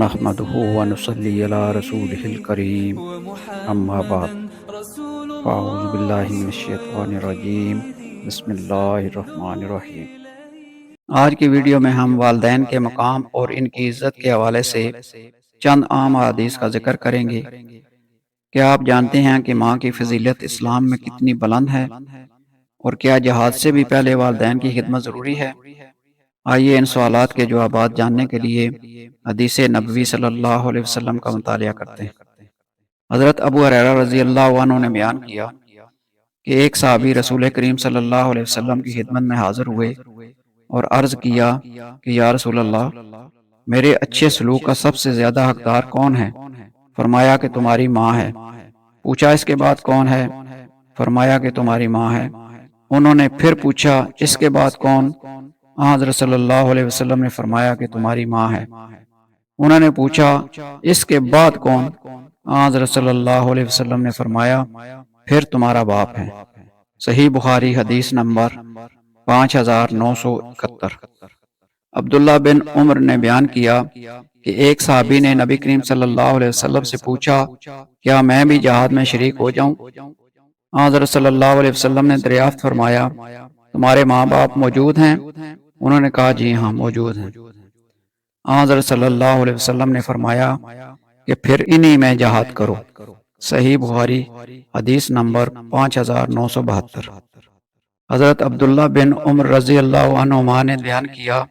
نحمده ونصلي على رسوله الكريم اما بعد فاعوذ باللہ من الشیطان الرجیم بسم اللہ الرحمن الرحیم۔ آج کی ویڈیو میں ہم والدین کے مقام اور ان کی عزت کے حوالے سے چند عام احادیث کا ذکر کریں گے۔ کیا آپ جانتے ہیں کہ ماں کی فضیلت اسلام میں کتنی بلند ہے، اور کیا جہاد سے بھی پہلے والدین کی خدمت ضروری ہے؟ آئیے ان سوالات کے جوابات جاننے کے لیے حدیث نبوی صلی اللہ علیہ وسلم کا مطالعہ کرتے ہیں۔ حضرت ابو ہریرہ رضی اللہ عنہ نے بیان کیا کہ ایک صحابی رسول کریم صلی اللہ علیہ وسلم کی خدمت میں حاضر ہوئے اور عرض کیا کہ یا رسول اللہ، میرے اچھے سلوک کا سب سے زیادہ حقدار کون ہے؟ فرمایا کہ تمہاری ماں ہے۔ پوچھا اس کے بعد کون ہے؟ فرمایا کہ تمہاری ماں ہے۔ انہوں نے پھر پوچھا اس کے بعد کون؟ حضرت صلی اللہ علیہ وسلم نے فرمایا کہ تمہاری ماں ہے۔ انہوں نے پوچھا اس کے بعد کون؟ حضرت صلی اللہ علیہ وسلم نے فرمایا پھر تمہارا باپ ہے۔ صحیح بخاری حدیث نمبر 5971۔ عبداللہ بن عمر نے بیان کیا کہ ایک صحابی نے نبی کریم صلی اللہ علیہ وسلم سے پوچھا کیا میں بھی جہاد میں شریک ہو جاؤں؟ حضرت صلی اللہ علیہ وسلم نے دریافت فرمایا تمہارے ماں باپ موجود ہیں؟ انہوں نے کہا جی ہاں موجود ہیں۔ حضرت صلی اللہ علیہ وسلم نے فرمایا کہ پھر انہی میں جہاد کرو۔ صحیح بخاری حدیث نمبر 5972۔ حضرت عبداللہ بن عمر رضی اللہ عنہما نے بیان کیا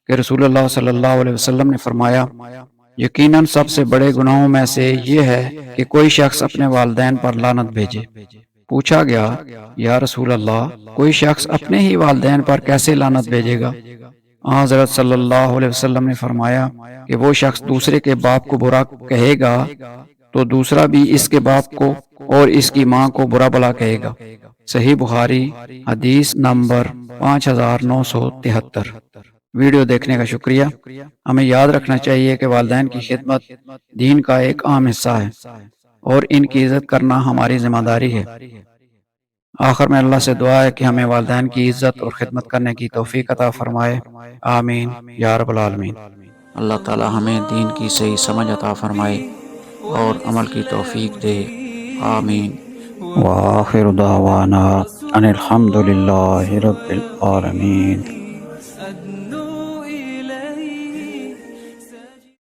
کہ رسول اللہ صلی اللہ علیہ وسلم نے فرمایا یقیناً سب سے بڑے گناہوں میں سے یہ ہے کہ کوئی شخص اپنے والدین پر لعنت بھیجے۔ پوچھا گیا یا رسول اللہ، کوئی شخص اپنے ہی والدین پر کیسے لعنت بھیجے گا؟ حضرت صلی اللہ علیہ وسلم نے فرمایا کہ وہ شخص دوسرے کے باپ کو برا کہے گا تو دوسرا بھی اس کے باپ کو اور اس کی ماں کو برا بھلا کہے گا۔ صحیح بخاری حدیث نمبر 5973۔ ویڈیو دیکھنے کا شکریہ۔ ہمیں یاد رکھنا چاہیے کہ والدین کی خدمت دین کا ایک اہم حصہ ہے اور ان کی عزت کرنا ہماری ذمہ داری ہے۔ آخر میں اللہ سے دعا ہے کہ ہمیں والدین کی عزت اور خدمت کرنے کی توفیق عطا فرمائے، آمین یا رب العالمین۔ اللہ تعالی ہمیں دین کی صحیح سمجھ عطا فرمائے اور عمل کی توفیق دے، آمین۔ وآخر دعوانا ان الحمد للہ رب العالمین۔